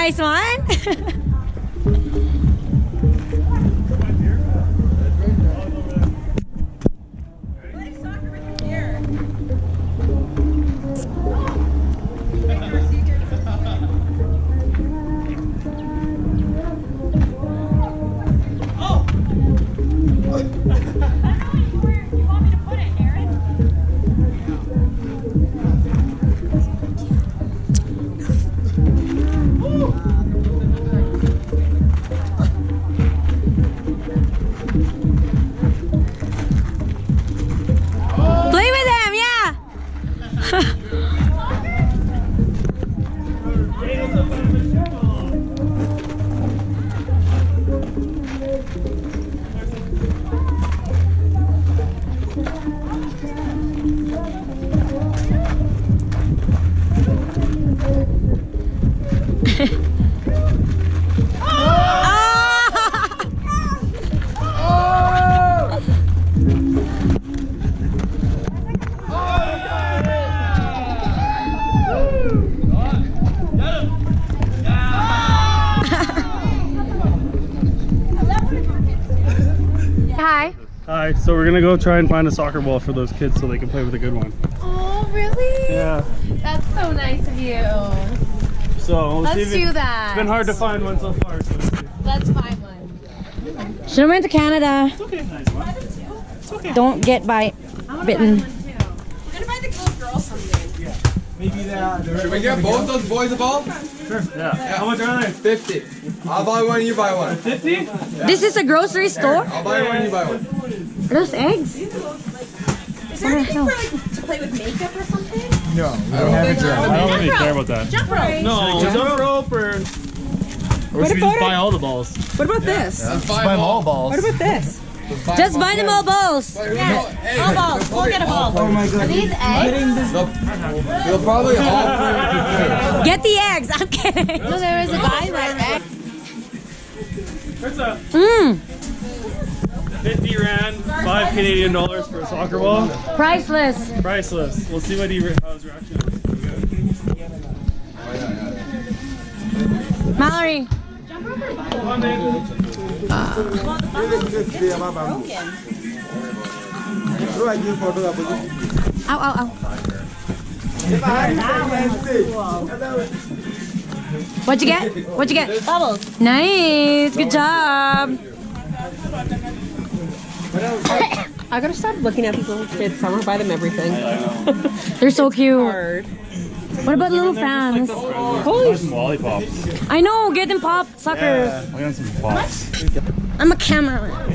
nice one. Play with them, yeah. Hi. Hi, so we're gonna go try and find a soccer ball for those kids so they can play with a good one. Oh, really? Yeah. That's so nice of you. So Let's do that. It's been hard to find one so far. So Let's find one. Should have went to Canada. it's okay. Nice one. It's okay. Don't get bitten. We're gonna buy the little girl something. Yeah. Maybe that. Should we get both those boys a ball? Sure. Yeah. How much are they? 50. I'll buy one, you buy one. 50? Yeah. This is a grocery store? I'll buy one, you buy one. Are those eggs? Is there anything for like to play with makeup or something? No, I don't have a drum. I don't really care about that. Jump rope. No, jump rope or should we just buy all the balls? What about this? Let's buy them all balls. What about this? Just buy them all balls. Yeah. All balls. We'll get a ball. Oh my god. Are these eggs? They'll probably all Get the eggs. I'm kidding. No, there was a guy there. What's up? 50 rand, 5 Canadian dollars for a soccer ball. Priceless. Priceless. We'll see what how his reaction is. Mallory. Come on, man. Ow, ow, ow. What'd you get? What'd you get? Bubbles. Nice. Good job. I gotta stop looking at these little kids. I want to buy them everything. They're so cute. Hard. What about little fans? Holy some lollipops. I know. Get them pop suckers. I got some pops. I'm a cameraman.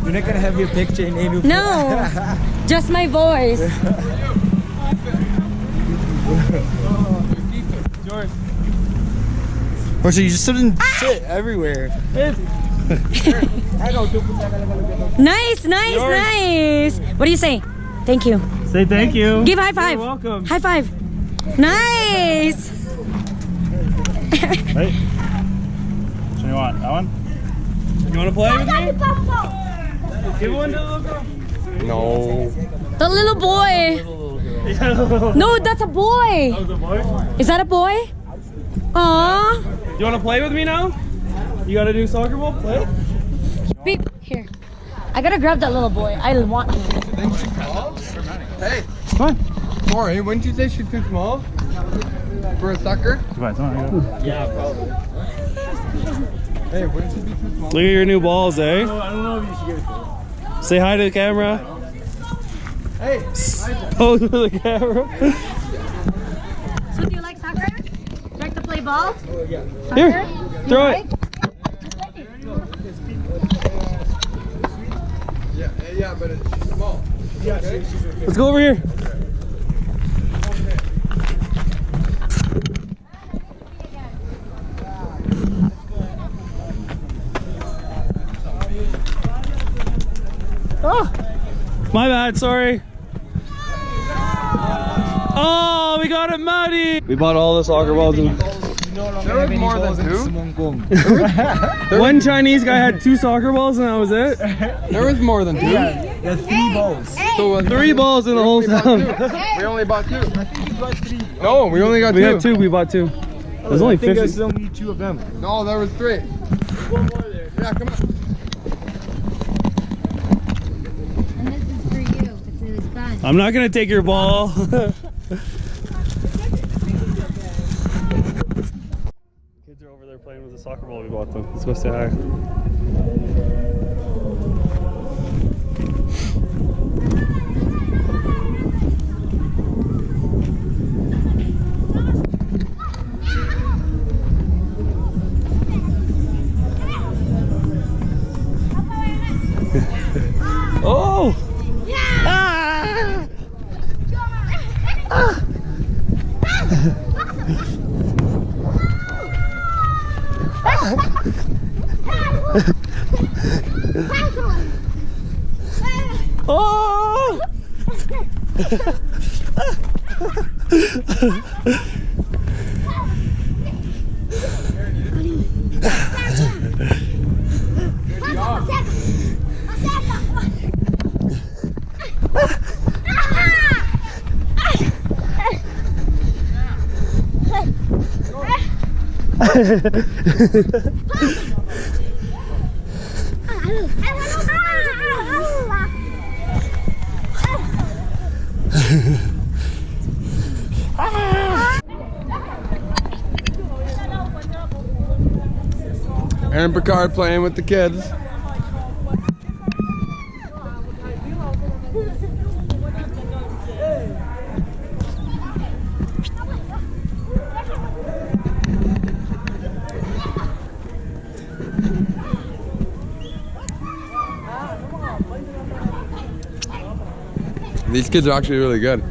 You're not gonna have your picture in any. No. Just my voice. George. Oh, so you just shouldn't sit everywhere. Nice, nice, Yours. nice. What do you say? Thank you. Say thank you. Give high five. You're welcome. High five. Nice. Right. So you want that one? You want to play with me? Give one to the little girl. No. The little boy. No, that's a boy. That was a boy. Is that a boy? Aww. You want to play with me now? You got to do soccer ball? Play? Beep. Here. I gotta grab that little boy. I want him. Hey, Come on. Tori, wouldn't you say she's too small for a sucker? Yeah, probably. Hey, wouldn't she be too small? Look at your new balls, eh? I don't know if you should get it. Say hi to the camera. Hey, Oh, to the camera. So do you like soccer? Do you like to play ball? Here, throw it. yeah, but she's small. Okay? Let's go over here. Oh, my bad, sorry. Oh, we got it muddy. We bought all the soccer balls. And There was more than two. one Chinese guy had 2 soccer balls and that was it. There was more than two. There's 3 balls. So 3 balls in the whole town. We only bought 2. No, we only got 2. We got 2, we bought 2. There's only I think 50. there's only 2 of them. No, there was 3. One more there. Yeah, come on. And this is for you. It's a sponge. I'm not gonna take your ball. Kids are over there playing with the soccer ball we bought them. Let's go say hi. Oh! Ah! Oh! Aaron Picard playing with the kids. These kids are actually really good.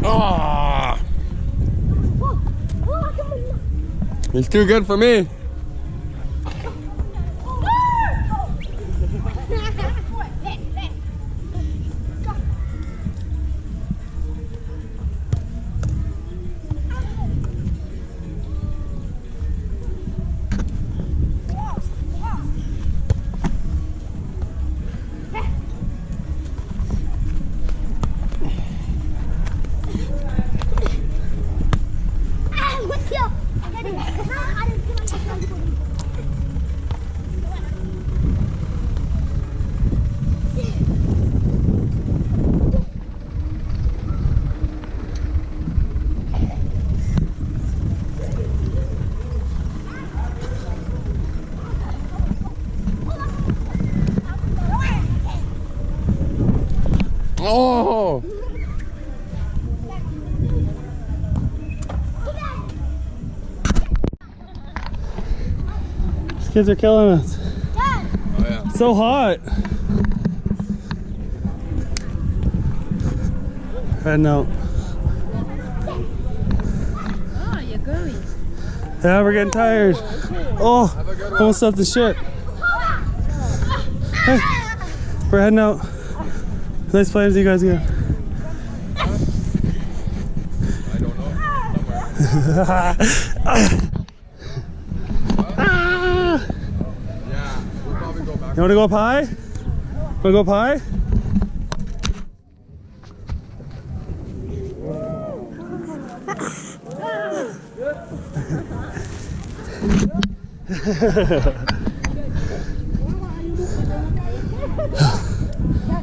Oh, he's too good for me. Oh! These kids are killing us. Oh yeah. It's so hot. Heading out. Oh, you're going. Yeah, we're getting tired. Oh, almost up the shit. Hey, we're heading out. Nice playing with you guys again. I don't know. Yeah, we'll probably go back. You want to go up high? Want to go up high?